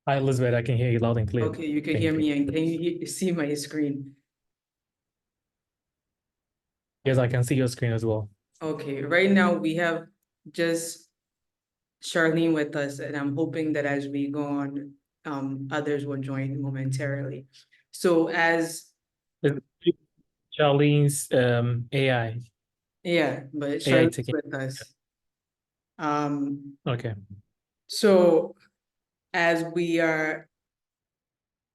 Hi, Elizabeth. I can hear you loud and clear. Okay, you can Thank hear you. me and can you see my screen? Yes, I can see your screen as well. Okay, right now we have just Charlene with us, and I'm hoping that as we go on, others will join momentarily. So as Is Charlene's AI yeah, but AI Charlene's taking. with us. Um, Okay. so as we are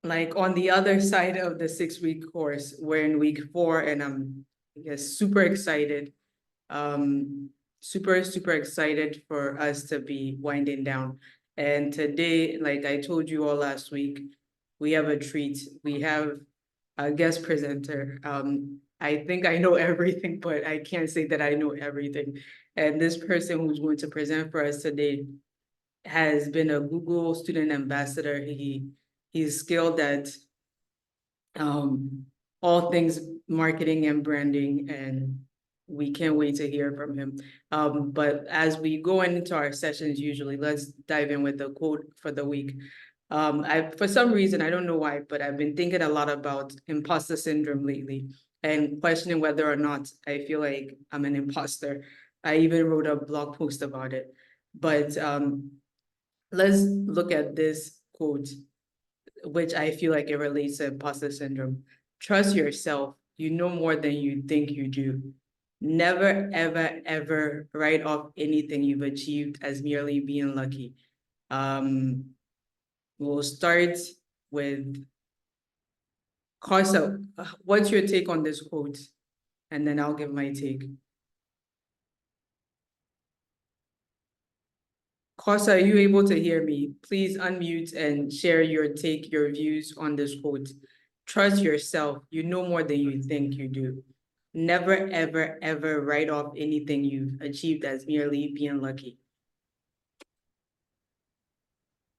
like on the other side of the 6-week course, we're in week 4, and I'm super excited. Super excited for us to be winding down. And today, like I told you all last week, we have a treat. We have a guest presenter. I think I know everything, but I can't say that I know everything. And this person who's going to present for us today has been a Google student ambassador. He's skilled at all things marketing and branding, and we can't wait to hear from him. But as we go into our sessions, usually, let's dive in with the quote for the week. For some reason, I don't know why, but I've been thinking a lot about imposter syndrome lately and questioning whether or not I feel like I'm an imposter. I even wrote a blog post about it. But let's look at this quote, which I feel like it relates to imposter syndrome. Trust yourself. You know more than you think you do. Never, ever, ever write off anything you've achieved as merely being lucky. We'll start with Corsa. What's your take on this quote? And then I'll give my take. Corsa, are you able to hear me? Please unmute and share your take, your views on this quote. Trust yourself. You know more than you think you do. Never, ever, ever write off anything you've achieved as merely being lucky.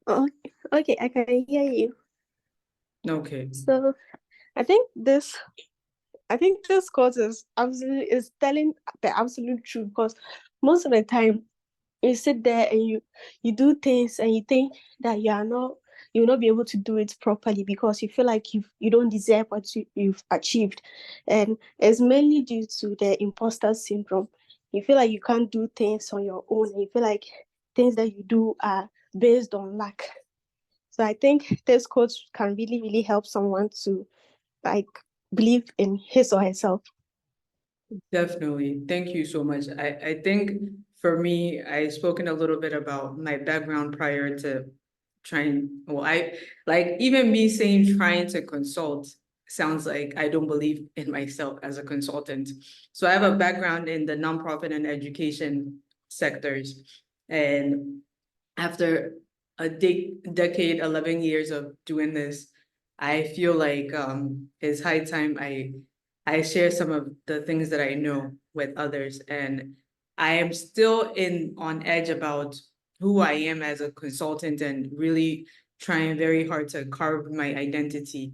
Oh, okay, I can hear you. Okay. So I think this quote is telling the absolute truth, because most of the time you sit there and you do things and you think that you'll not be able to do it properly because you feel like you don't deserve what you've achieved. And it's mainly due to the imposter syndrome. You feel like you can't do things on your own, and you feel like things that you do are based on luck. So I think this quote can really, really help someone to like believe in his or herself. Definitely. Thank you so much. I think for me, I've spoken a little bit about my background prior to trying, well, I like even me saying trying to consult sounds like I don't believe in myself as a consultant. So I have a background in the nonprofit and education sectors. And after a decade, 11 years of doing this, I feel like it's high time I share some of the things that I know with others. And I am still on edge about who I am as a consultant and really trying very hard to carve my identity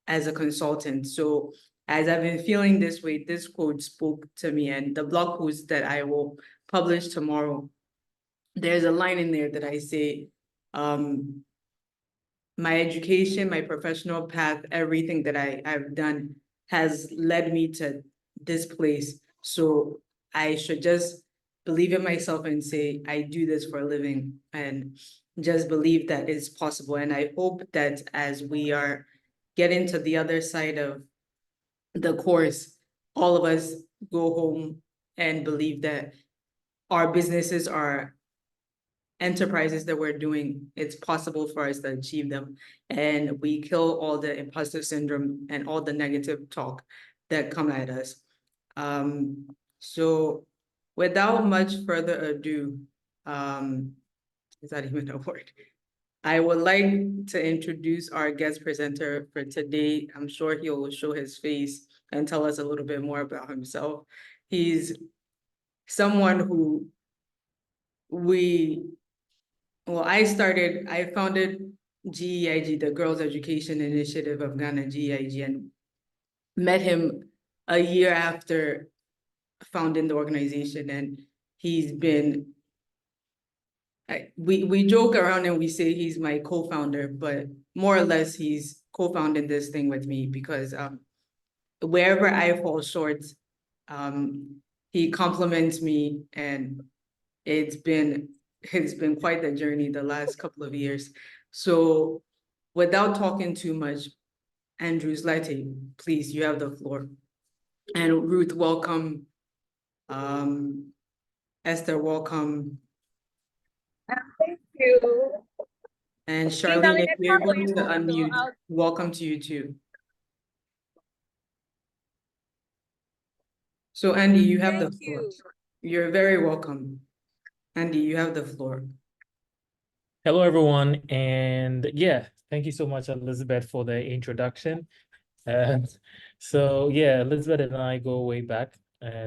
as a consultant. So as I've been feeling this way, this quote spoke to me, and the blog post that I will publish tomorrow, there's a line in there that I say, my education, my professional path, everything that I've done has led me to this place. So I should just believe in myself and say, I do this for a living, and just believe that it's possible. And I hope that as we are getting to the other side of the course, all of us go home and believe that our businesses are enterprises that we're doing, it's possible for us to achieve them. And we kill all the imposter syndrome and all the negative talk that come at us. So without much further ado, is that even a word? I would like to introduce our guest presenter for today. I'm sure he will show his face and tell us a little bit more about himself. He's someone who I founded GEIG, the Girls Education Initiative of Ghana, GEIG, and met him a year after founding the organization. And he's been we joke around and we say he's my co-founder, but more or less he's co-founding this thing with me because wherever I fall short, he compliments me, and it's been quite the journey the last couple of years. So without talking too much, Andrew Zlate, please, you have the floor. And Ruth, welcome. Esther, welcome. Thank you. And Please, I'm Charlene, in if a you're car able to with you, so unmute, I'll- welcome to you too. So Andy, you have the Thank floor. you. You're very welcome. Andy, you have the floor. Hello, everyone. And yeah, thank you so much, Elizabeth, for the introduction. So yeah, Elizabeth and I go way back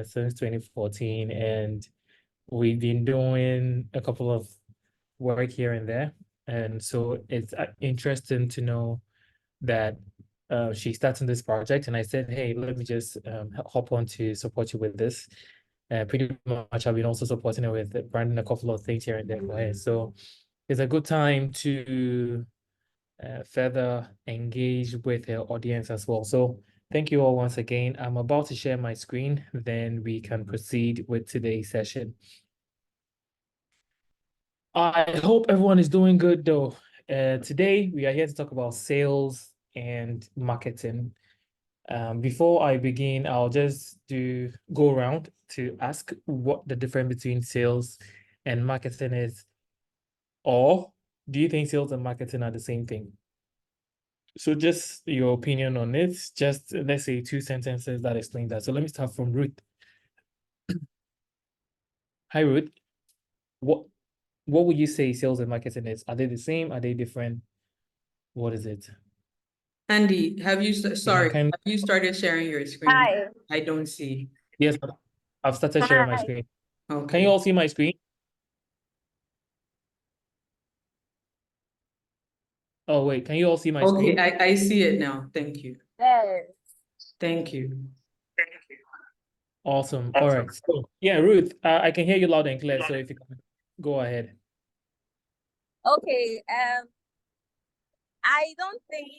since 2014, and we've been doing a couple of work here and there. And so it's interesting to know that she's starting this project, and I said, hey, let me just hop on to support you with this. Pretty much I've been also supporting her with branding a couple of things here and there for her. So it's a good time to further engage with her audience as well. So thank you all once again. I'm about to share my screen, then we can proceed with today's session. I hope everyone is doing good though. Today we are here to talk about sales and marketing. Before I begin, I'll just go around to ask what the difference between sales and marketing is, or do you think sales and marketing are the same thing? So just your opinion on it, just let's say 2 sentences that explain that. So let me start from Ruth. Hi, Ruth. What would you say sales and marketing is? Are they the same? Are they different? What is it? Andy, have you, sorry, can- have you started sharing your screen? Hi. I don't see. Yes, I've started sharing my Hi. screen. Can Okay. you all see my screen? Oh, wait, can you all see my Okay, screen? I see it now. Thank you. Yes. Thank you. Awesome. All right. So, yeah, Ruth, I can hear you loud and clear. So if you can go ahead. Okay. I don't think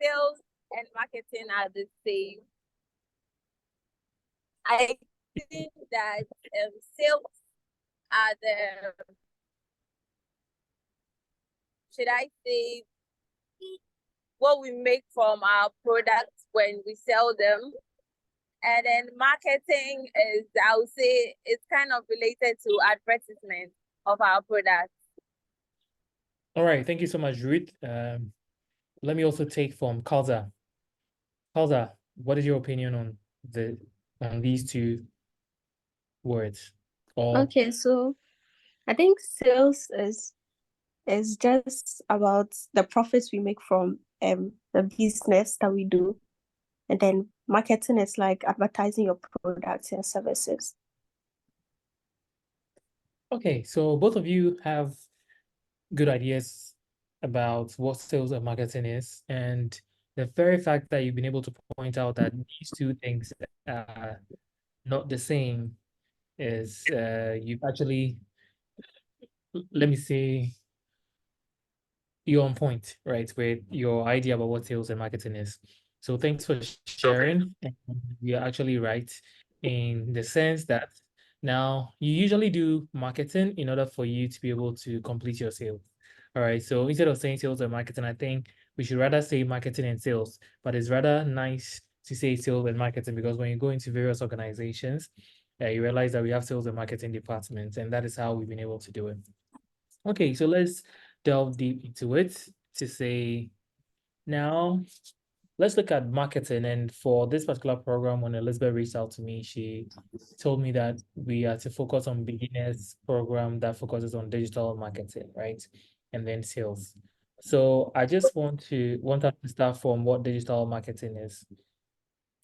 sales and marketing are the same. I think that sales are should I say, what we make from our products when we sell them. And then marketing is, I would say, it's kind of related to advertisement of our products. All right. Thank you so much, Ruth. Let me also take from Kalza. Kalza, what is your opinion on these two words? Or Okay, so I think sales is just about the profits we make from the business that we do. And then marketing is like advertising your products and services. okay, so both of you have good ideas about what sales and marketing is, and the very fact that you've been able to point out that these two things are not the same is you've actually, let me say, you're on point, right, with your idea about what sales and marketing is. So thanks for sharing. And you're actually right in the sense that now you usually do marketing in order for you to be able to complete your sale. All right. So instead of saying sales and marketing, I think we should rather say marketing and sales, but it's rather nice to say sales and marketing because when you go into various organizations, you realize that we have sales and marketing departments, and that is how we've been able to do it. Okay, so let's delve deep into it to say now let's look at marketing. And for this particular program, when Elizabeth reached out to me, she told me that we are to focus on beginners program that focuses on digital marketing, right? And then sales. So I just want us to start from what digital marketing is.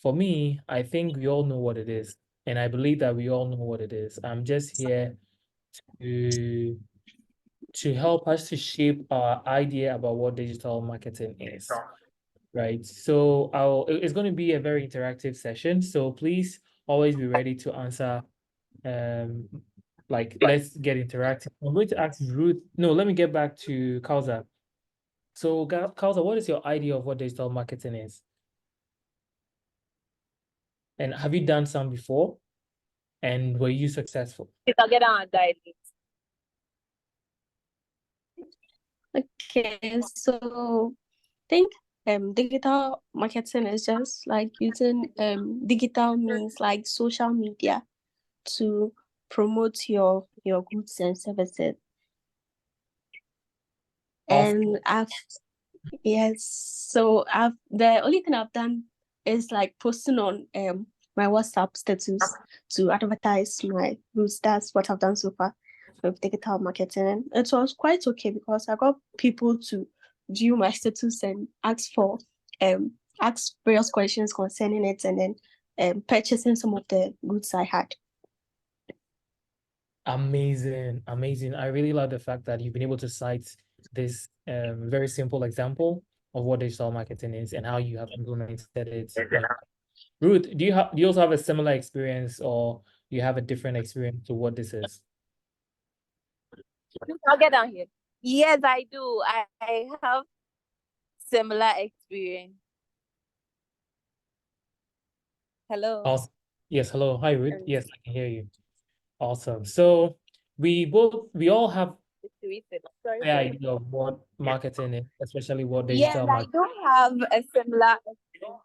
For me, I think we all know what it is, and I believe that we all know what it is. I'm just here to help us to shape our idea about what digital marketing is, right? So it's going to be a very interactive session. So please always be ready to answer like let's get interactive. I'm going to ask Ruth. No, let me get back to Kausa. So Kausa, what is your idea of what digital marketing is? And have you done some before? And were you successful? I'll get on that. Okay, so I think digital marketing is just like using digital means like social media to promote your goods and services. Awesome. And so the only thing I've done is like posting on my WhatsApp status to advertise my goods. That's what I've done so far with digital marketing. It was quite okay because I got people to view my status and ask various questions concerning it, and then purchasing some of the goods I had. Amazing, amazing. I really love the fact that you've been able to cite this very simple example of what digital marketing is and how you have implemented it. Ruth, do you also have a similar experience, or you have a different experience to what this is? I'll get down here. Yes, I do. I have similar experience. Hello. Awesome. Yes, hello. Hi, Ruth. Yes, I can hear you. Awesome. So we all have Sorry. the idea of what marketing is, especially what Yes, digital I marketing. do have a similar experience.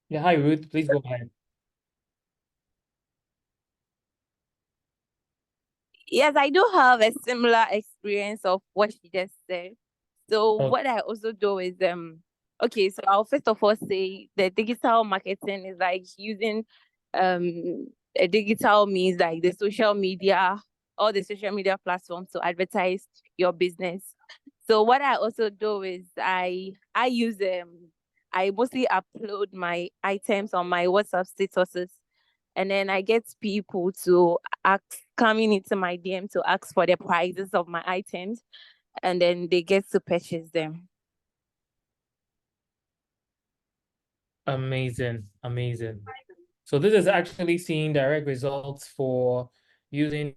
Yeah, hi, Ruth. Please go ahead. Yes, I do have a similar experience of what she just said. So Okay. what I also do is okay, so I'll first of all say the digital marketing is like using a digital means like the social media, all the social media platforms to advertise your business. So what I also do is I use I mostly upload my items on my WhatsApp statuses, and then I get people to coming into my DM to ask for the prices of my items, and then they get to purchase them. Amazing, amazing. So this is actually seeing direct results for using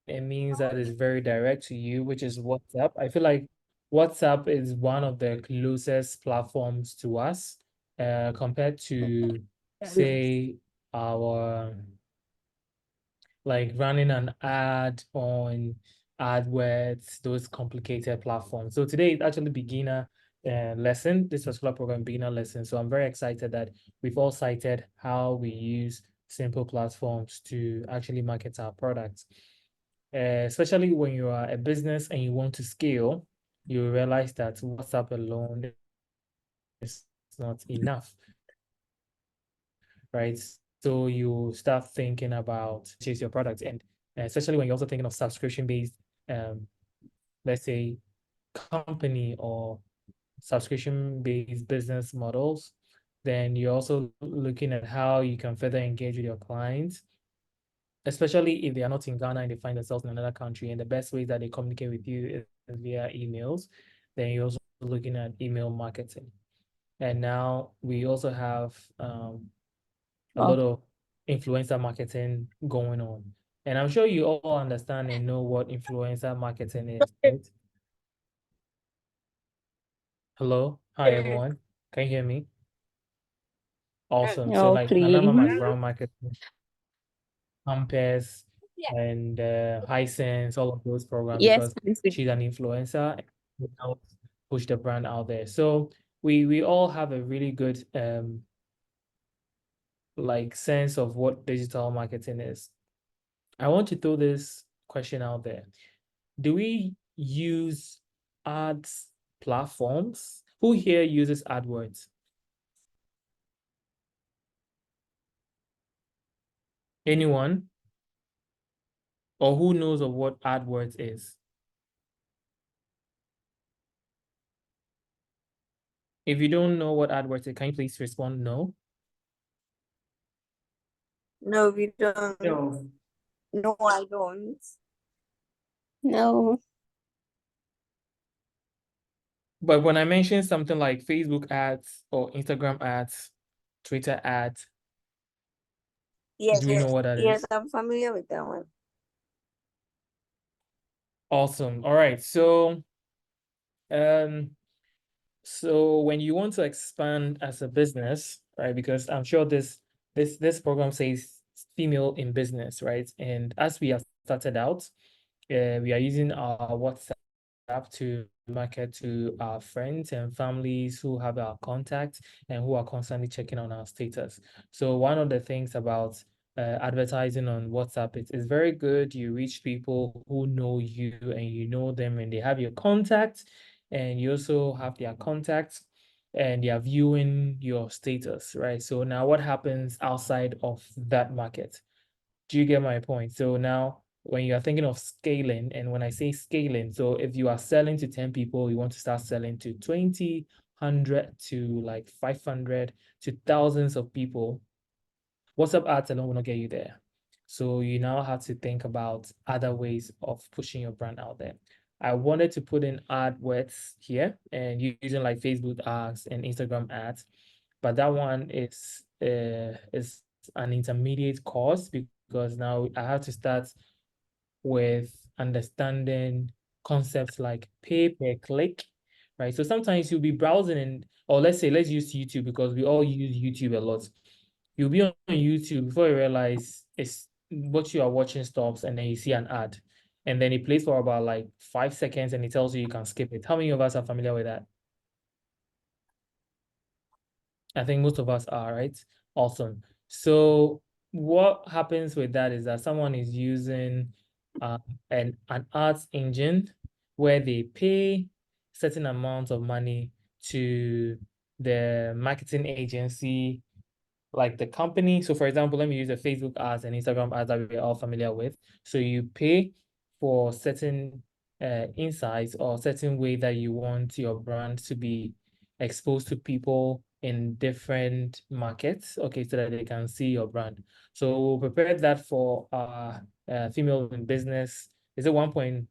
a means that is very direct to you, which is WhatsApp. I feel like WhatsApp is one of the closest platforms to us, compared to, say, our like running an ad on AdWords, those complicated platforms. So today is actually beginner lesson, this particular program beginner lesson. So I'm very excited that we've all cited how we use simple platforms to actually market our products. Especially when you are a business and you want to scale, you realize that WhatsApp alone is not enough, right? So you start thinking about chase your products, and especially when you're also thinking of subscription-based, let's say, company or subscription-based business models, then you're also looking at how you can further engage with your clients, especially if they are not in Ghana and they find themselves in another country. And the best way that they communicate with you is via emails. Then you're also looking at email marketing. And now we also have a lot of influencer marketing going on. And I'm sure you all understand and know what influencer marketing is, right? Hello? Hi, everyone. Can you hear me? Awesome. So like I remember my grandma marketing, Compass, and Hisense, all of those programs, Yes, because she's an influencer and she helps push the brand out there. So we all have a really good like sense of what digital marketing is. I want to throw this question out there. Do we use ads platforms? Who here uses AdWords? Anyone? Or who knows of what AdWords is? If you don't know what AdWords is, can you please respond no? No, we don't. No. No, I don't. No. But when I mention something like Facebook ads or Instagram ads, Twitter ads, Yes, Do we know what that yes, is? I'm familiar with that one. Awesome. All right. Um, so when you want to expand as a business, right? Because I'm sure this program says female in business, right? And as we have started out, we are using our WhatsApp to market to our friends and families who have our contacts and who are constantly checking on our status. So one of the things about advertising on WhatsApp, it's very good. You reach people who know you and you know them and they have your contact and you also have their contacts and they are viewing your status, right? So now what happens outside of that market? Do you get my point? So now when you are thinking of scaling, and when I say scaling, so if you are selling to 10 people, you want to start selling to 20, 100 to like 500 to thousands of people, WhatsApp ads alone will not get you there. So you now have to think about other ways of pushing your brand out there. I wanted to put in AdWords here and using like Facebook ads and Instagram ads, but that one is an intermediate course because now I have to start with understanding concepts like pay per click, right? So sometimes you'll be browsing and, or let's use YouTube because we all use YouTube a lot. You'll be on YouTube before you realize it's what you are watching stops and then you see an ad and then it plays for about like 5 seconds and it tells you can skip it. How many of us are familiar with that? I think most of us are, right? Awesome. So what happens with that is that someone is using an ads engine where they pay certain amounts of money to the marketing agency, like the company. So for example, let me use the Facebook ads and Instagram ads that we're all familiar with. So you pay for certain insights or certain way that you want your brand to be exposed to people in different markets, okay, so that they can see your brand. So we'll prepare that for female in business. Is it 1.1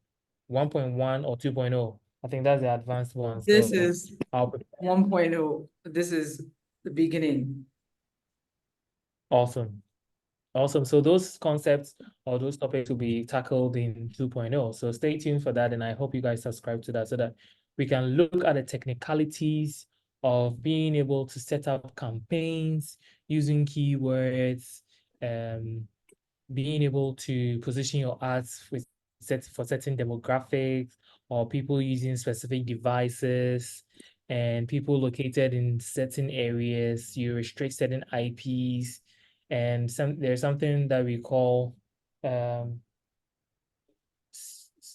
or 2.0? I think that's the advanced one. This So is I'll 1.0. This is the beginning. awesome. Awesome. So those concepts or those topics will be tackled in 2.0. So stay tuned for that. And I hope you guys subscribe to that so that we can look at the technicalities of being able to set up campaigns using keywords, being able to position your ads with for certain demographics or people using specific devices and people located in certain areas. You restrict certain IPs and there's something that we call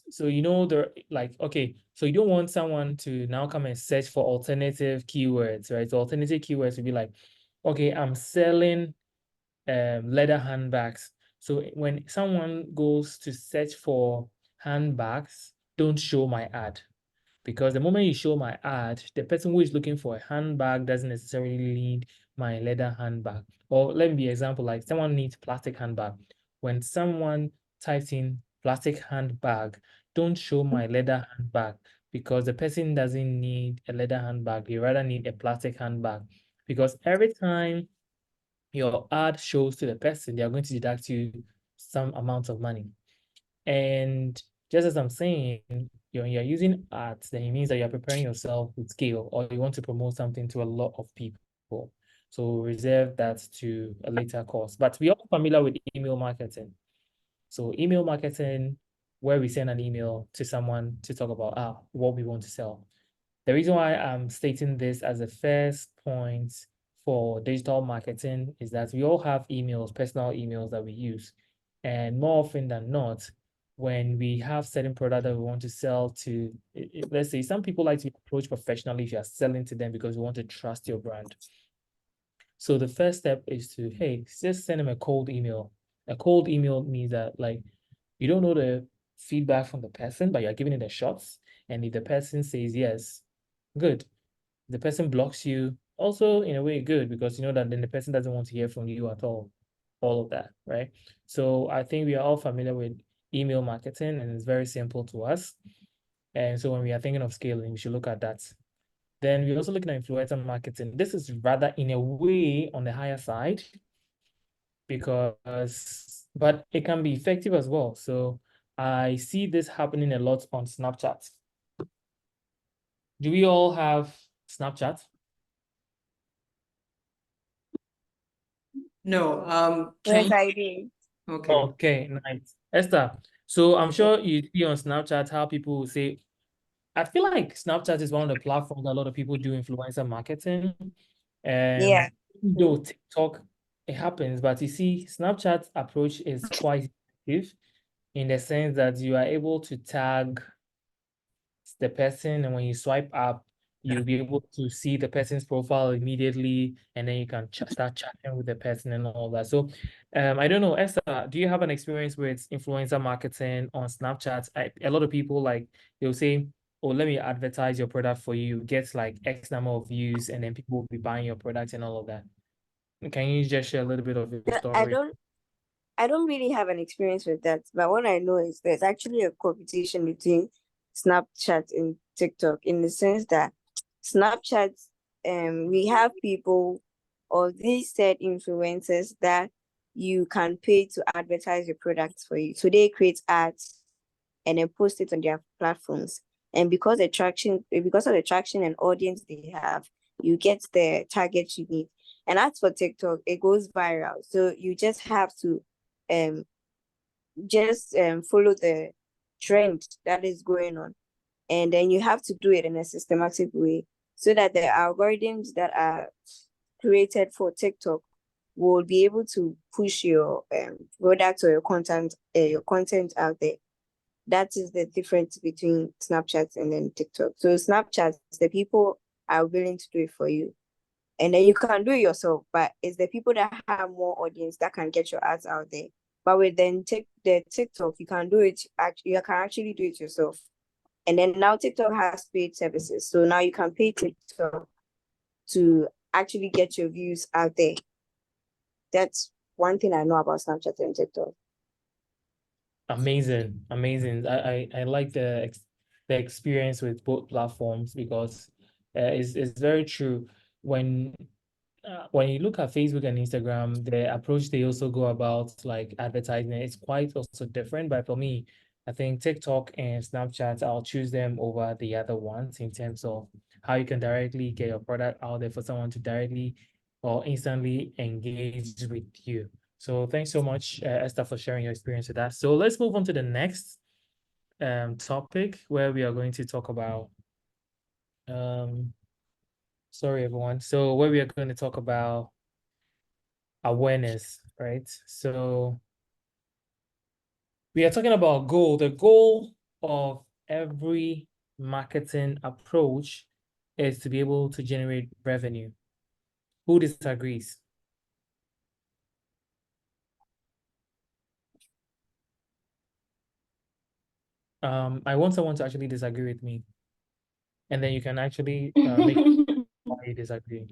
so you know okay, so you don't want someone to now come and search for alternative keywords, right? So alternative keywords would be like, okay, I'm selling leather handbags. So when someone goes to search for handbags, don't show my ad. Because the moment you show my ad, the person who is looking for a handbag doesn't necessarily need my leather handbag. Or let me be example, like someone needs plastic handbag. When someone types in plastic handbag, don't show my leather handbag because the person doesn't need a leather handbag. They rather need a plastic handbag. Because every time your ad shows to the person, they are going to deduct you some amount of money. And just as I'm saying, you're using ads, then it means that you're preparing yourself with scale or you want to promote something to a lot of people. So reserve that to a later course. But we are familiar with email marketing. So email marketing, where we send an email to someone to talk about what we want to sell. The reason why I'm stating this as a first point for digital marketing is that we all have emails, personal emails that we use. And more often than not, when we have certain product that we want to sell to, let's say some people like to approach professionally if you are selling to them because you want to trust your brand. So the first step is to, hey, just send them a cold email. A cold email means that like you don't know the feedback from the person, but you're giving it a shot. And if the person says yes, good. The person blocks you, also in a way good, because you know that then the person doesn't want to hear from you at all of that, right? So I think we are all familiar with email marketing and it's very simple to us. And so when we are thinking of scaling, we should look at that. Then we're also looking at influencer marketing. This is rather in a way on the higher side, but it can be effective as well. So I see this happening a lot on Snapchat. Do we all have Snapchat? No, Yes, I do. okay. Okay, nice. Esther, so I'm sure you see on Snapchat how people will say, I feel like Snapchat is one of the platforms that a lot of people do influencer marketing. Yeah. Even though TikTok, it happens, but you see, Snapchat approach is quite effective in the sense that you are able to tag the person, and when you swipe up, you'll be able to see the person's profile immediately, and then you can start chatting with the person and all that. So, I don't know, Esther, do you have an experience with influencer marketing on Snapchat? A lot of people like they'll say, "Oh, let me advertise your product for you. Get like X number of views, and then people will be buying your product and all of that." Can you just share a little bit of your No, story? I don't really have an experience with that, but what I know is there's actually a competition between Snapchat and TikTok in the sense that Snapchat, we have people or these said influencers that you can pay to advertise your products for you. So they create ads and then post it on their platforms. And because of the traction and audience they have, you get the target you need. And as for TikTok, it goes viral. So you just have to um follow the trend that is going on. And then you have to do it in a systematic way so that the algorithms that are created for TikTok will be able to push your product or your content out there. That is the difference between Snapchat and then TikTok. So Snapchat, the people are willing to do it for you. And then you can do it yourself, but it's the people that have more audience that can get your ads out there. But with the TikTok, you can do it, you can actually do it yourself. And then now TikTok has paid services. So now you can pay TikTok to actually get your views out there. That's one thing I know about Snapchat and TikTok. Amazing, amazing. I like the experience with both platforms because it's very true. When you look at Facebook and Instagram, the approach they also go about like advertising, it's quite also different. But for me, I think TikTok and Snapchat, I'll choose them over the other ones in terms of how you can directly get your product out there for someone to directly or instantly engage with you. So thanks so much, Esther, for sharing your experience with that. So let's move on to the next topic where we are going to talk about sorry everyone. So where we are going to talk about awareness, right? So we are talking about goal. The goal of every marketing approach is to be able to generate revenue. Who disagrees? I want someone to actually disagree with me, and then you can actually make why you disagree.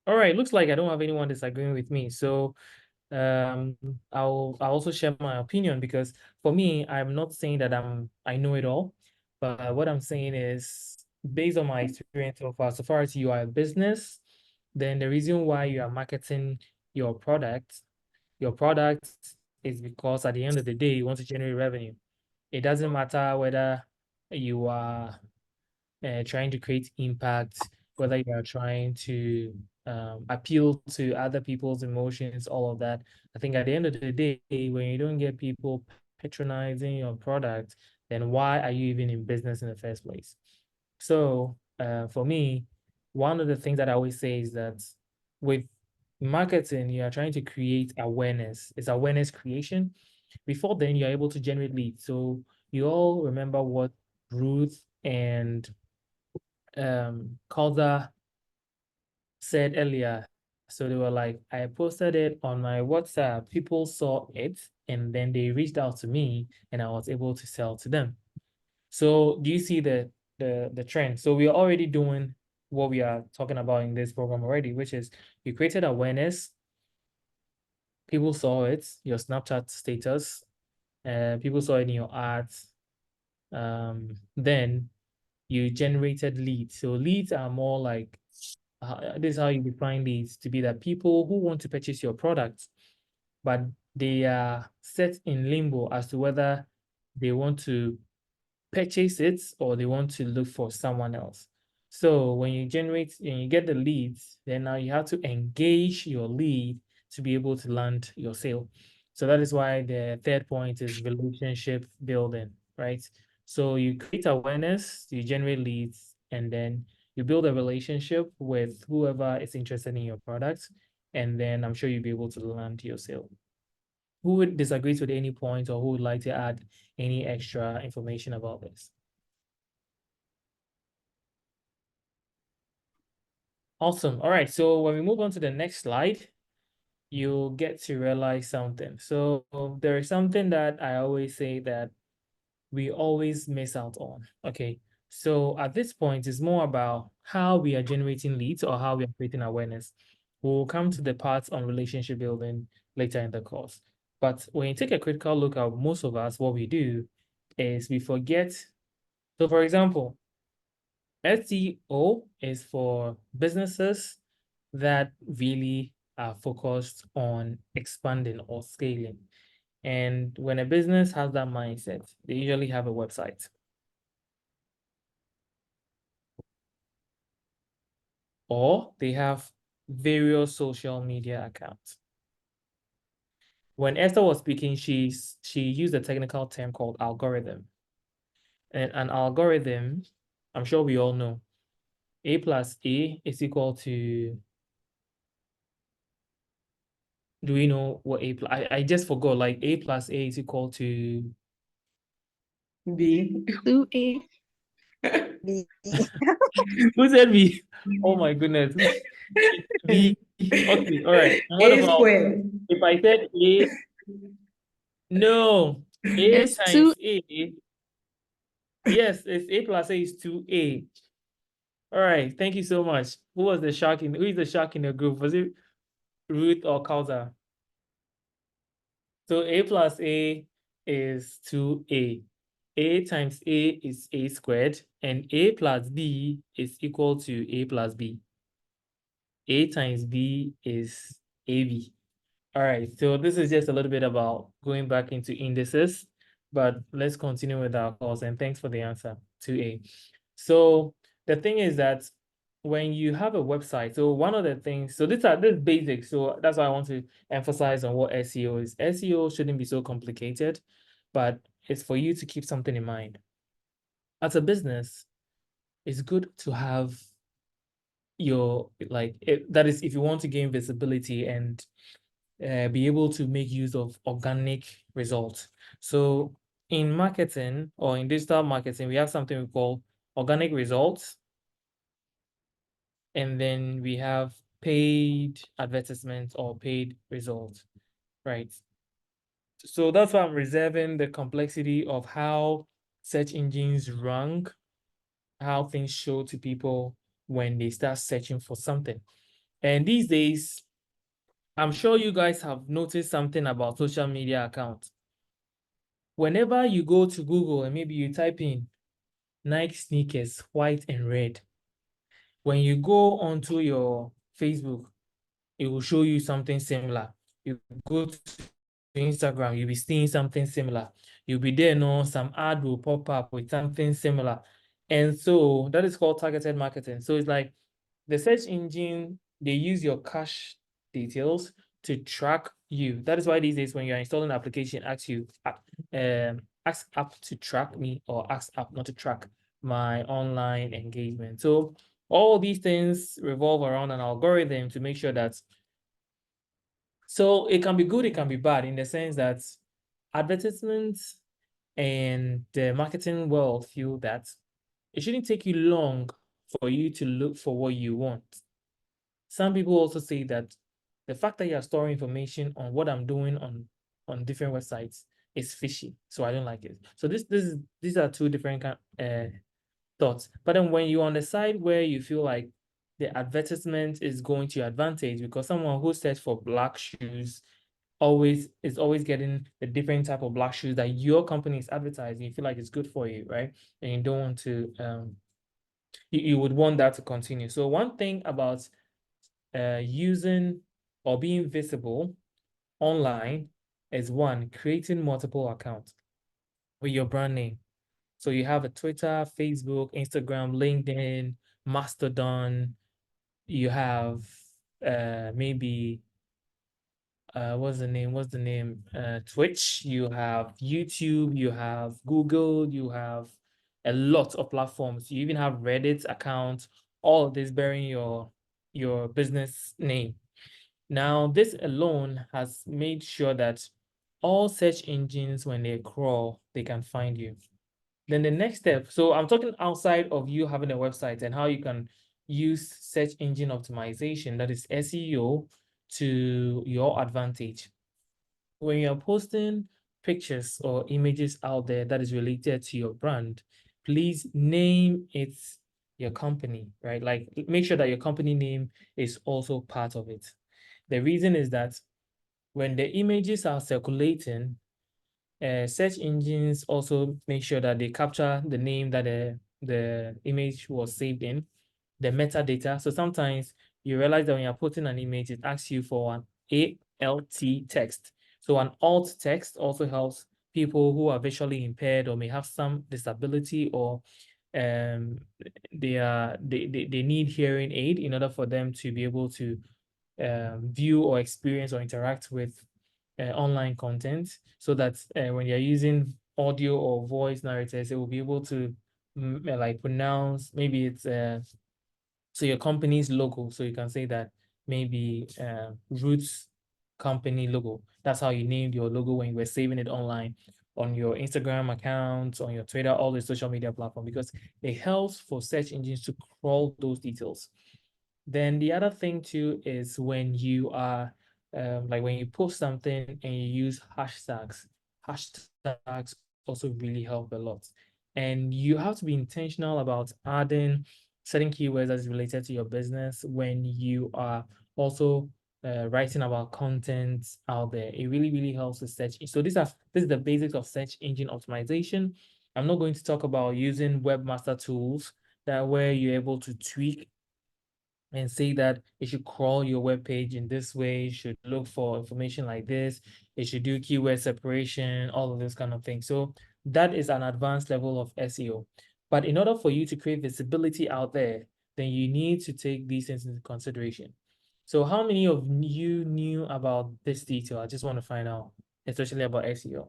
All right, looks like I don't have anyone disagreeing with me. So I'll also share my opinion because for me, I'm not saying that I know it all, but what I'm saying is based on my experience so far as you are a business, then the reason why you are marketing your product is because at the end of the day, you want to generate revenue. It doesn't matter whether you are trying to create impact, whether you are trying to appeal to other people's emotions, all of that. I think at the end of the day, when you don't get people patronizing your product, then why are you even in business in the first place? So for me, one of the things that I always say is that with marketing, you are trying to create awareness. It's awareness creation. Before then, you're able to generate leads. So you all remember what Ruth and Calder said earlier. So they were like, I posted it on my WhatsApp, people saw it, and then they reached out to me and I was able to sell to them. So do you see the trend? So we are already doing what we are talking about in this program already, which is you created awareness, people saw it, your Snapchat status, people saw it in your ads. Then you generated leads. So leads are more like this is how you define leads to be that people who want to purchase your product, but they are set in limbo as to whether they want to purchase it or they want to look for someone else. So when you get the leads, then now you have to engage your lead to be able to land your sale. So that is why the third point is relationship building, right? So you create awareness, you generate leads, and then you build a relationship with whoever is interested in your product, and then I'm sure you'll be able to land your sale. Who would disagree with any point, or who would like to add any extra information about this? Awesome. All right. So when we move on to the next slide, you'll get to realize something. So there is something that I always say that we always miss out on. Okay. So at this point, it's more about how we are generating leads or how we are creating awareness. We'll come to the parts on relationship building later in the course. But when you take a critical look at most of us, what we do is we forget. So for example, SEO is for businesses that really are focused on expanding or scaling. And when a business has that mindset, they usually have a website. Or they have various social media accounts. When Esther was speaking, she used a technical term called algorithm. And an algorithm, I'm sure we all know, A plus A is equal to, do we know what A plus, I just forgot, like A plus A is equal to B. 2A. B. Who said B? Oh my goodness. B. Okay, all right. And what A about squared. if I said A? No, A It's times A. Yes, it's A plus A is 2A. All right, thank you so much. Who is the shark in the group? Was it Ruth or Kauza? So A plus A is 2A. A times A is A squared, and A plus B is equal to A plus B. A times B is AB. All right, so this is just a little bit about going back into indices, but let's continue with our course, and thanks for the answer, 2A. So the thing is that when you have a website, so one of the things, so this basic, so that's why I want to emphasize on what SEO is. SEO shouldn't be so complicated, but it's for you to keep something in mind. As a business, it's good to have your, that is if you want to gain visibility and be able to make use of organic results. So in marketing or in digital marketing, we have something we call organic results. And then we have paid advertisements or paid results, right? So that's why I'm reserving the complexity of how search engines rank, how things show to people when they start searching for something. And these days, I'm sure you guys have noticed something about social media accounts. Whenever you go to Google and maybe you type in Nike sneakers, white and red, when you go onto your Facebook, it will show you something similar. You go to Instagram, you'll be seeing something similar. You'll be there, some ad will pop up with something similar. And so that is called targeted marketing. So it's like the search engine, they use your cache details to track you. That is why these days when you're installing an application, ask app to track me or ask app not to track my online engagement. So all these things revolve around an algorithm to make sure that, so it can be good, it can be bad in the sense that advertisements and the marketing world feel that it shouldn't take you long for you to look for what you want. Some people also say that the fact that you're storing information on what I'm doing on different websites is fishy, so I don't like it. So these are two different thoughts. But then when you're on the side where you feel like the advertisement is going to your advantage, because someone who searched for black shoes is always getting the different type of black shoes that your company is advertising, you feel like it's good for you, right? And you don't want to You would want that to continue. So one thing about using or being visible online is one, creating multiple accounts with your brand name. So you have a Twitter, Facebook, Instagram, LinkedIn, Mastodon. You have maybe what's the name? Twitch, you have YouTube, you have Google, you have a lot of platforms. You even have Reddit accounts, all of this bearing your business name. Now, this alone has made sure that all search engines, when they crawl, they can find you. Then the next step, so I'm talking outside of you having a website and how you can use search engine optimization, that is SEO, to your advantage. When you're posting pictures or images out there that is related to your brand, please name it your company, right? Like make sure that your company name is also part of it. The reason is that when the images are circulating, search engines also make sure that they capture the name that the image was saved in, the metadata. So sometimes you realize that when you're putting an image, it asks you for an ALT text. So an alt text also helps people who are visually impaired or may have some disability, or they need hearing aid in order for them to be able to view or experience or interact with online content, so that when you're using audio or voice narrators, it will be able to like pronounce, maybe it's so your company's logo, so you can say that maybe Roots company logo. That's how you named your logo when you were saving it online on your Instagram account, on your Twitter, all the social media platform, because it helps for search engines to crawl those details. Then the other thing too is when you are like when you post something and you use hashtags. Hashtags also really help a lot. And you have to be intentional about adding certain keywords that's related to your business when you are also writing about content out there. It really, really helps with search. So this is the basics of search engine optimization. I'm not going to talk about using webmaster tools that where you're able to tweak and say that it should crawl your web page in this way, it should look for information like this, it should do keyword separation, all of this kind of thing. So that is an advanced level of SEO. But in order for you to create visibility out there, then you need to take these things into consideration. So how many of you knew about this detail? I just want to find out, especially about SEO.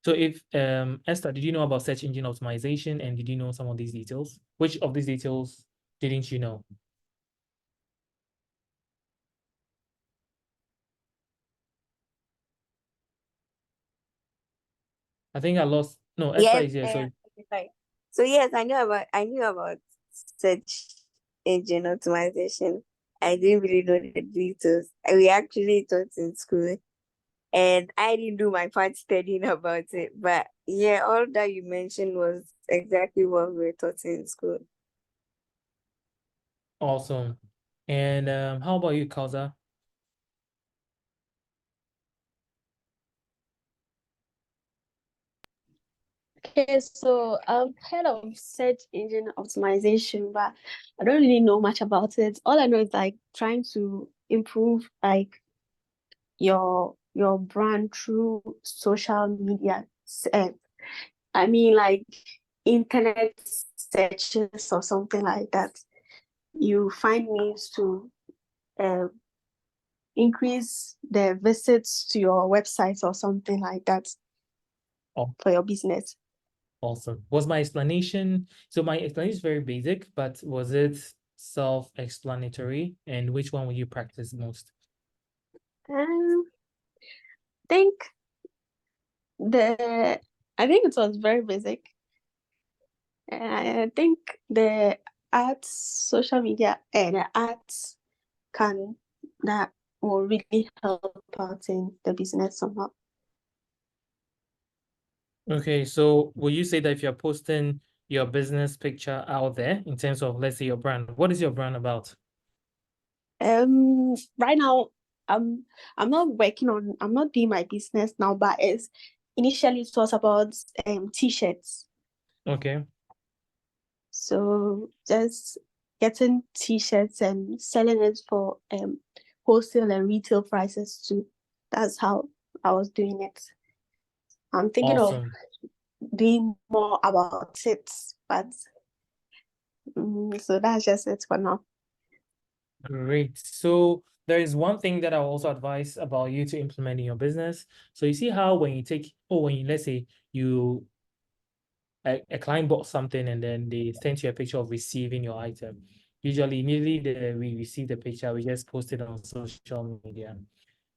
So if Esther, did you know about search engine optimization, and did you know some of these details? Which of these details didn't you know? I think I lost. No, Esther Yes, is here. So okay, fine. So yes, I knew about search engine optimization. I didn't really know the details. We actually taught in school, and I didn't do my part studying about it. But yeah, all that you mentioned was exactly what we were taught in school. awesome. And how about you, Kauza? Okay, so I've heard of search engine optimization, but I don't really know much about it. All I know is like trying to improve like your brand through social media. I mean like internet searches or something like that. You find means to increase the visits to your website or something like that Oh, for your business. awesome. Was my explanation, so my explanation is very basic, but was it self-explanatory? And which one will you practice most? Um, think I think it was very basic. I think the ads, social media, and the ads that will really help out in the business somehow. Okay, so will you say that if you're posting your business picture out there in terms of, let's say, your brand, what is your brand about? Right now, I'm not doing my business now, but initially it was about t-shirts. Okay. So just getting t-shirts and selling it for wholesale and retail prices too. That's how I was doing it. I'm thinking of Awesome. doing more about it, but so that's just it for now. Great. So there is one thing that I also advise about you to implement in your business. So you see how when you take, or when you, let's say you, a client bought something and then they sent you a picture of receiving your item. Usually immediately we receive the picture, we just post it on social media.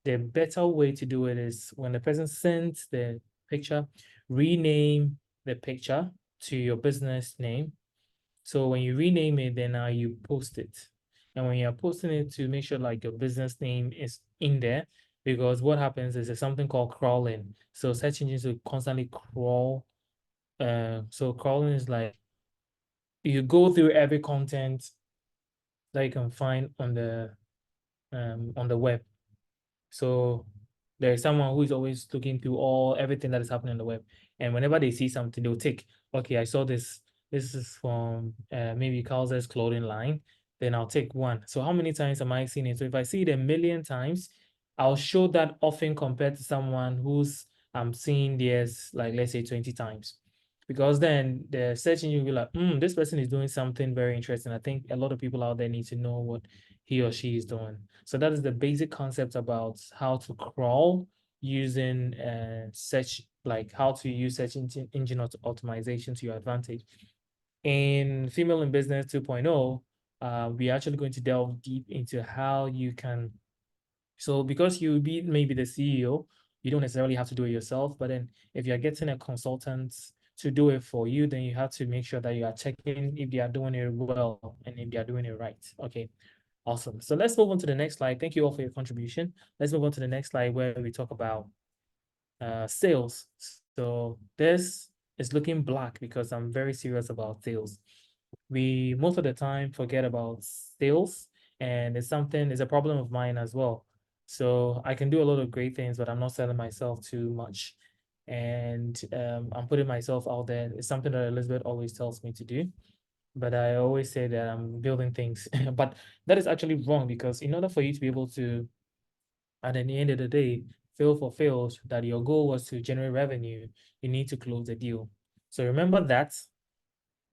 The better way to do it is when the person sends the picture, rename the picture to your business name. So when you rename it, then now you post it. And when you're posting it, to make sure like your business name is in there, because what happens is there's something called crawling. So search engines will constantly crawl. So crawling is like you go through every content that you can find on the web. So there is someone who is always looking through everything that is happening on the web. And whenever they see something, they'll take, okay, I saw this. This is from maybe Carl's clothing line. Then I'll take one. So how many times am I seeing it? So if I see it 1,000,000 times, I'll show that often compared to someone who's I'm seeing theirs like let's say 20 times. Because then the search engine will be like, this person is doing something very interesting. I think a lot of people out there need to know what he or she is doing. So that is the basic concept about how to crawl using search, like how to use search engine optimization to your advantage. In Female in Business 2.0, we're actually going to delve deep into how you can. So because you be maybe the CEO, you don't necessarily have to do it yourself. But then if you're getting a consultant to do it for you, then you have to make sure that you are checking if they are doing it well and if they are doing it right. Okay. Awesome. So let's move on to the next slide. Thank you all for your contribution. Let's move on to the next slide where we talk about sales. So this is looking black because I'm very serious about sales. We most of the time forget about sales, and it's a problem of mine as well. So I can do a lot of great things, but I'm not selling myself too much. And I'm putting myself out there. It's something that Elizabeth always tells me to do. But I always say that I'm building things. But that is actually wrong, because in order for you to be able to, at the end of the day, fail for fails, that your goal was to generate revenue, you need to close the deal. So remember that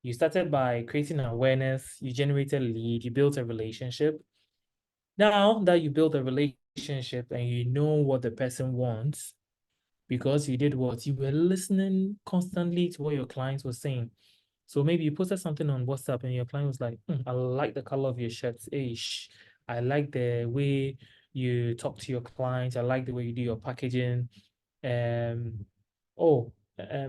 you started by creating awareness, you generated a lead, you built a relationship. Now that you built a relationship and you know what the person wants, because you did what? You were listening constantly to what your clients were saying. So maybe you posted something on WhatsApp and your client was like, I like the color of your shirts. Ish. I like the way you talk to your clients. I like the way you do your packaging. Um,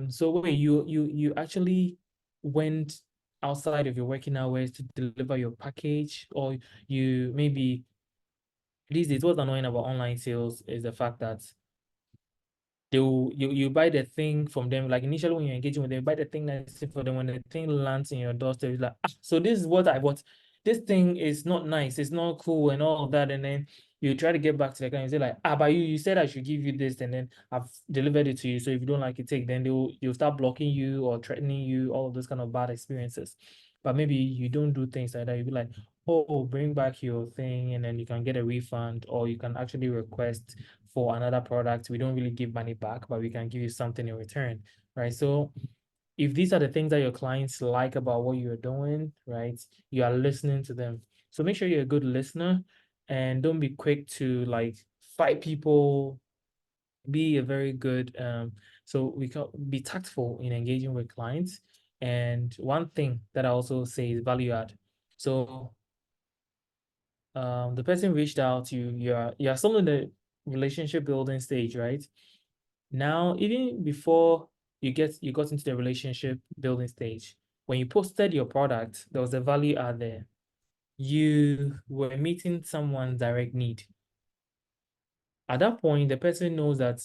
so wait, you actually went outside of your working hours to deliver your package, or you maybe these days what's annoying about online sales is the fact that you buy the thing from them. Like initially when you're engaging with them, you buy the thing that's for them. When the thing lands in your doorstep, it's like, so this is what I bought. This thing is not nice, it's not cool and all of that. And then you try to get back to the client and say like, but you said I should give you this, and then I've delivered it to you. So if you don't like it, take. Then they'll start blocking you or threatening you, all of those kind of bad experiences. But maybe you don't do things like that. You'll be like, oh, bring back your thing, and then you can get a refund, or you can actually request for another product. We don't really give money back, but we can give you something in return, right? So if these are the things that your clients like about what you're doing, right, you are listening to them. So make sure you're a good listener, and don't be quick to like fight people. Be a very good so we can be tactful in engaging with clients. And one thing that I also say is value add. So the person reached out to you, you're still in the relationship building stage, right? Now, even before you got into the relationship building stage, when you posted your product, there was a value add there. You were meeting someone's direct need. At that point, the person knows that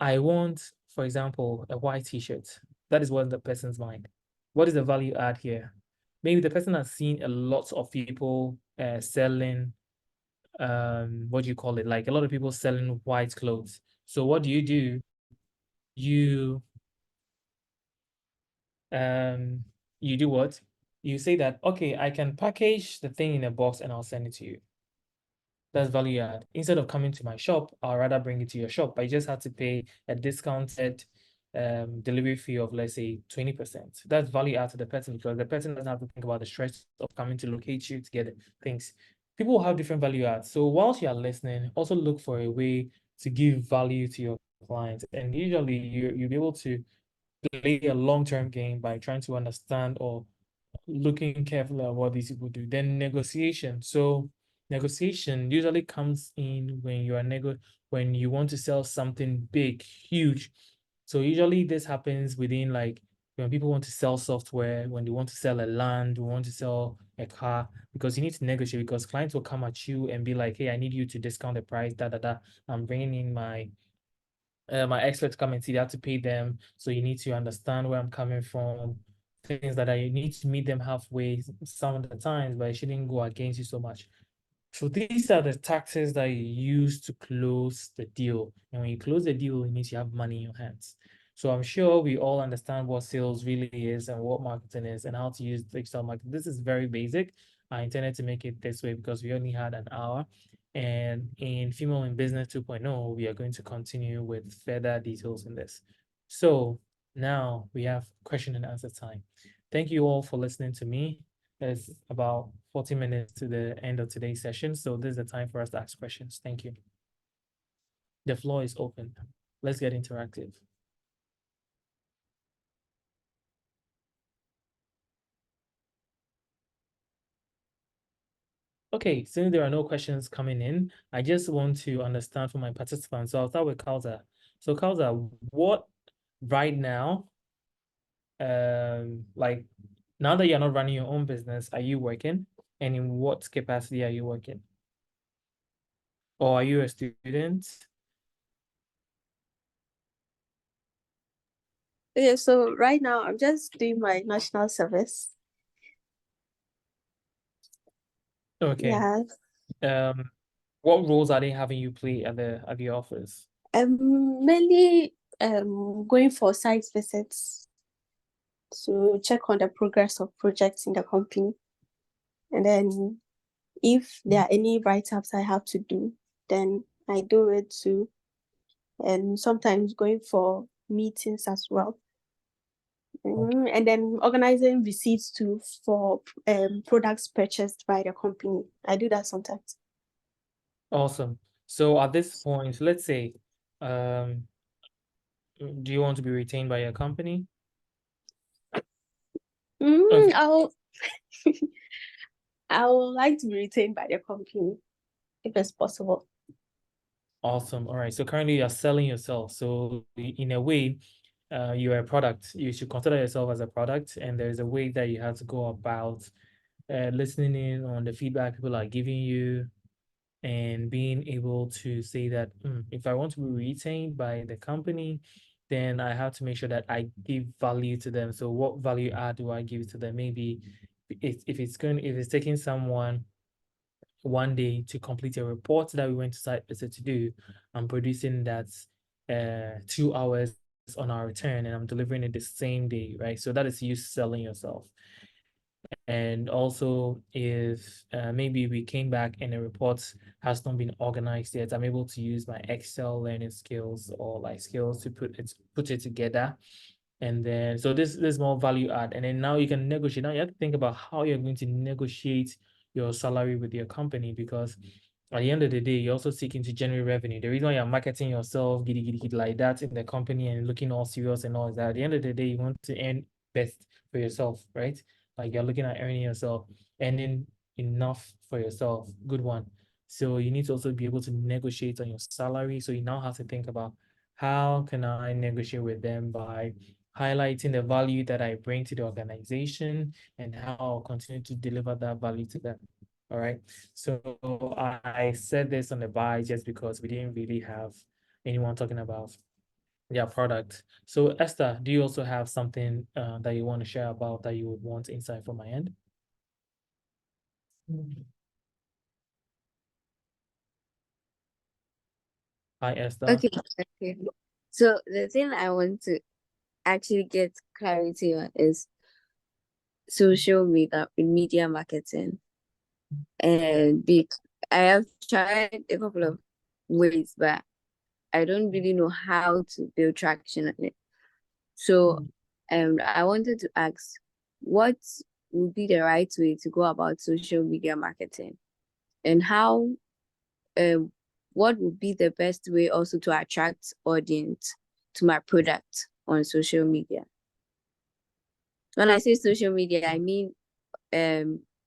I want, for example, a white t-shirt. That is what the person's mind. What is the value add here? Maybe the person has seen a lot of people selling what do you call it? Like a lot of people selling white clothes. So what do? You you do what? You say that, okay, I can package the thing in a box and I'll send it to you. That's value add. Instead of coming to my shop, I'll rather bring it to your shop. But you just have to pay a discounted delivery fee of, let's say, 20%. That's value add to the person, because the person doesn't have to think about the stress of coming to locate you to get things. People have different value adds. So whilst you are listening, also look for a way to give value to your clients. And usually you'll be able to play a long-term game by trying to understand or looking carefully at what these people do. Then negotiation. So negotiation usually comes in when you are when you want to sell something big, huge. So usually this happens within, like, when people want to sell software, when they want to sell a land, want to sell a car, because you need to negotiate, because clients will come at you and be like, hey, I need you to discount the price, I'm bringing in my experts come and see, they have to pay them. So you need to understand where I'm coming from, things that you need to meet them halfway some of the times, but it shouldn't go against you so much. So these are the taxes that you use to close the deal. And when you close the deal, it means you have money in your hands. So I'm sure we all understand what sales really is and what marketing is and how to use digital marketing. This is very basic. I intended to make it this way because we only had an hour. And in Female in Business 2.0, we are going to continue with further details in this. So now we have question and answer time. Thank you all for listening to me. It's about 40 minutes to the end of today's session. So this is the time for us to ask questions. Thank you. The floor is open. Let's get interactive. Okay, since there are no questions coming in, I just want to understand from my participants. So I'll start with Kauza. So Kauza, what right now, like, now that you're not running your own business, are you working? And in what capacity are you working? Or are you a student? Yeah, so right now I'm just doing my national service. Okay. Yeah. What roles are they having you play at the office? Mainly going for site visits to check on the progress of projects in the company. And then if there are any write-ups I have to do, then I do it too. And sometimes going for meetings as well. And then organizing receipts too for products purchased by the company. I do that sometimes. Awesome. So at this point, let's say, do you want to be retained by your company? Okay. I would like to be retained by the company if it's possible. Awesome. All right. So currently you're selling yourself. So in a way, you're a product. You should consider yourself as a product, and there's a way that you have to go about listening in on the feedback people are giving you, and being able to say that if I want to be retained by the company, then I have to make sure that I give value to them. So what value add do I give to them? Maybe if it's taking someone one day to complete a report that we went to site visit to do, I'm producing that 2 hours on our return, and I'm delivering it the same day, right? So that is you selling yourself. And also, if maybe we came back and the report has not been organized yet, I'm able to use my Excel learning skills or like skills to put it together. And then, so this is more value add. And then now you can negotiate. Now you have to think about how you're going to negotiate your salary with your company, because at the end of the day, you're also seeking to generate revenue. The reason why you're marketing yourself giddy like that in the company and looking all serious and all that, at the end of the day, you want to earn best for yourself, right? Like you're looking at earning yourself, earning enough for yourself. Good one. So you need to also be able to negotiate on your salary. So you now have to think about, how can I negotiate with them by highlighting the value that I bring to the organization and how I'll continue to deliver that value to them. All right. So I said this on the buy just because we didn't really have anyone talking about their product. So Esther, do you also have something that you want to share about that you would want insight from my end? Hi, Esther. Okay, okay. So the thing I want to actually get clarity on is social media marketing. And I have tried a couple of ways, but I don't really know how to build traction on it. So I wanted to ask, what would be the right way to go about social media marketing? And how what would be the best way also to attract audience to my product on social media? When I say social media, I mean Instagram,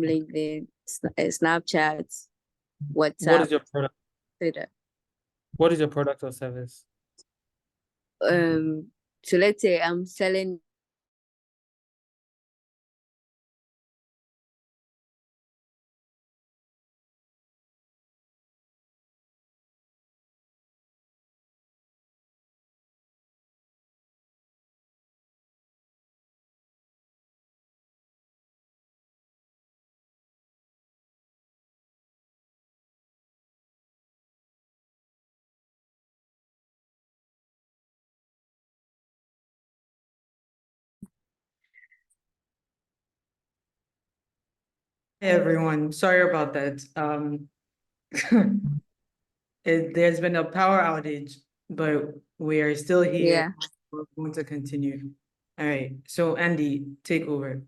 LinkedIn, Snapchat, What WhatsApp, is your product? Twitter. What is your product or service? So let's say I'm selling Hey everyone, sorry about that. There's been a power outage, but we are still here. yeah. We're going to continue. All right, so Andy, take over.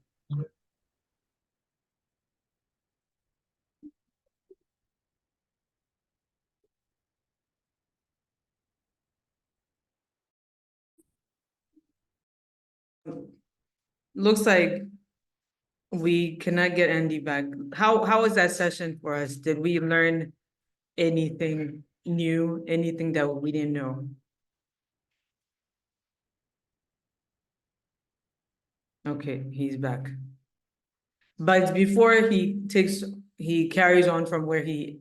Looks like we cannot get Andy back. How was that session for us? Did we learn anything new, anything that we didn't know? Okay, he's back. But before he carries on from where he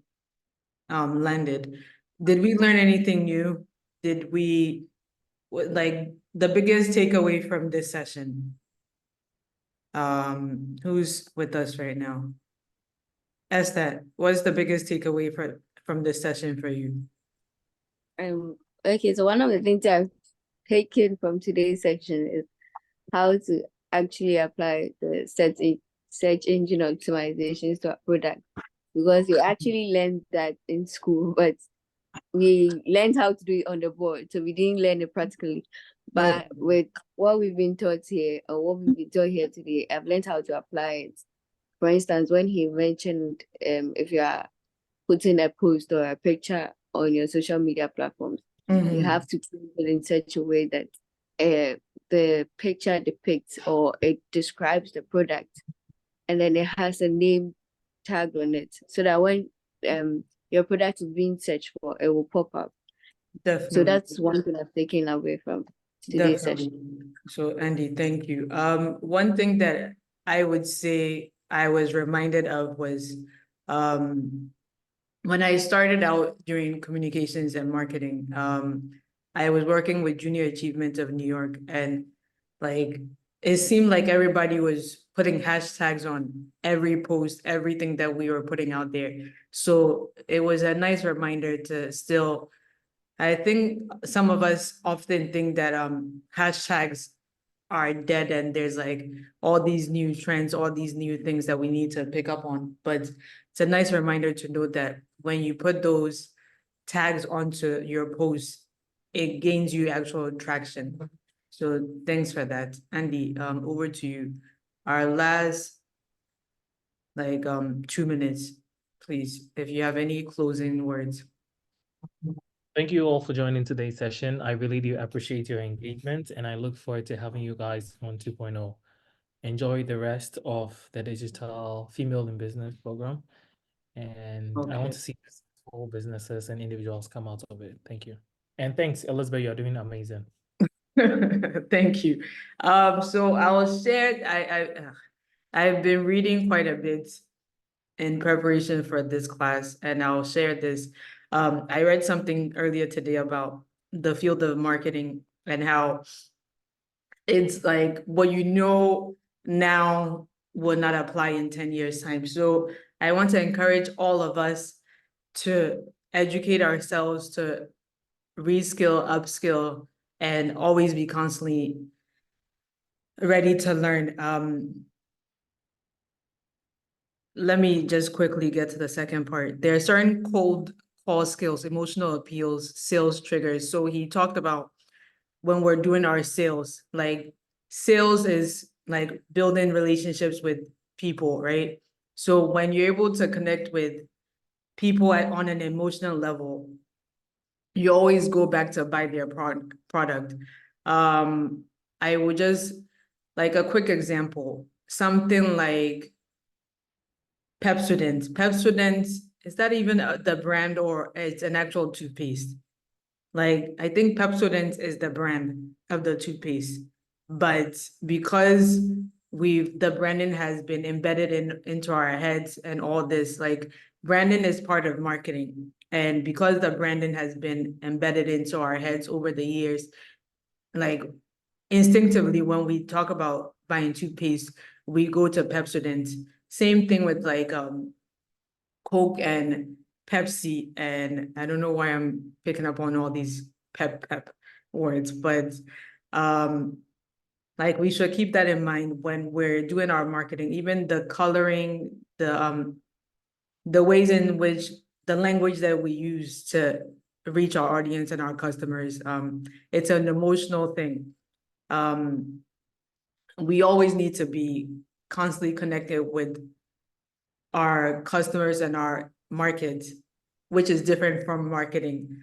landed, did we learn anything new? Did we, like, the biggest takeaway from this session? Who's with us right now? Esther, what's the biggest takeaway from this session for you? Okay, so one of the things I've taken from today's section is how to actually apply the search engine optimizations to our product, because you actually learned that in school, but we learned how to do it on the board, so we didn't learn it practically. But with what we've been taught here, or what we've been taught here today, I've learned how to apply it. For instance, when he mentioned if you are putting a post or a picture on your social media platforms, you have to put it in such a way that the picture depicts or it describes the product, and then it has a name tag on it, so that when your product is being searched for, it will pop up. Definitely. So that's one thing I've taken away from today's Definitely. session. So Andy, thank you. One thing that I would say I was reminded of was when I started out doing communications and marketing, I was working with Junior Achievement of New York, and like it seemed like everybody was putting hashtags on every post, everything that we were putting out there. So it was a nice reminder to still, I think some of us often think that hashtags are dead and there's like all these new trends, all these new things that we need to pick up on. But it's a nice reminder to know that when you put those tags onto your posts, it gains you actual traction. So thanks for that. Andy, over to you. Our last 2 minutes, please, if you have any closing words. Thank you all for joining today's session. I really do appreciate your engagement, and I look forward to having you guys on 2.0. Enjoy the rest of the digital female in business program. And I want to see all businesses and individuals come out of it. Thank you. And thanks, Elizabeth, you're doing amazing. Thank you. So I will share, I've been reading quite a bit in preparation for this class, and I'll share this. I read something earlier today about the field of marketing and how it's like what you know now will not apply in 10 years' time. So I want to encourage all of us to educate ourselves to reskill, upskill, and always be constantly ready to learn. Let me just quickly get to the second part. There are certain cold call skills, emotional appeals, sales triggers. So he talked about when we're doing our sales, like sales is like building relationships with people, right? So when you're able to connect with people on an emotional level, you always go back to buy their product. I would just, like a quick example, something like Pepsodent. Pepsodent, is that even the brand or it's an actual toothpaste? Like, I think Pepsodent is the brand of the toothpaste. But because the branding has been embedded into our heads and all this, like branding is part of marketing. And because the branding has been embedded into our heads over the years, like instinctively, when we talk about buying toothpaste, we go to Pepsodent. Same thing with like Coke and Pepsi, and I don't know why I'm picking up on all these pep words, but like we should keep that in mind when we're doing our marketing, even the coloring, the ways in which the language that we use to reach our audience and our customers. It's an emotional thing. We always need to be constantly connected with our customers and our market, which is different from marketing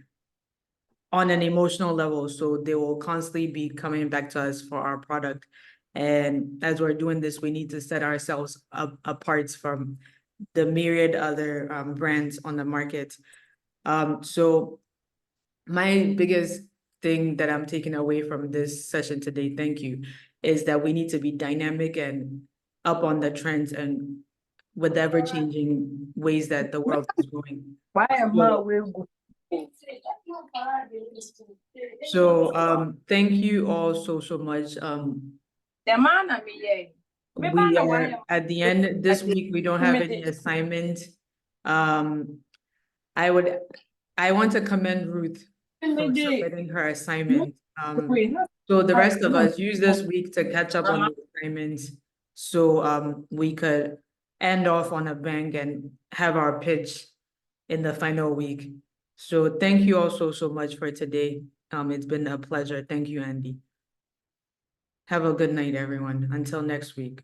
on an emotional level. So they will constantly be coming back to us for our product. And as we're doing this, we need to set ourselves apart from the myriad other brands on the market. So my biggest thing that I'm taking away from this session today, thank you, is that we need to be dynamic and up on the trends and with the ever-changing ways that the world is going. Why am I way go? So thank you all so much. The man I mean, We are at the end this week, we don't have any assignment. I want to commend Ruth for submitting her assignment. So the rest of us use this week to catch up on the assignments. So we could end off on a bang and have our pitch in the final week. So thank you all so much for today. It's been a pleasure. Thank you, Andy. Have a good night, everyone. Until next week.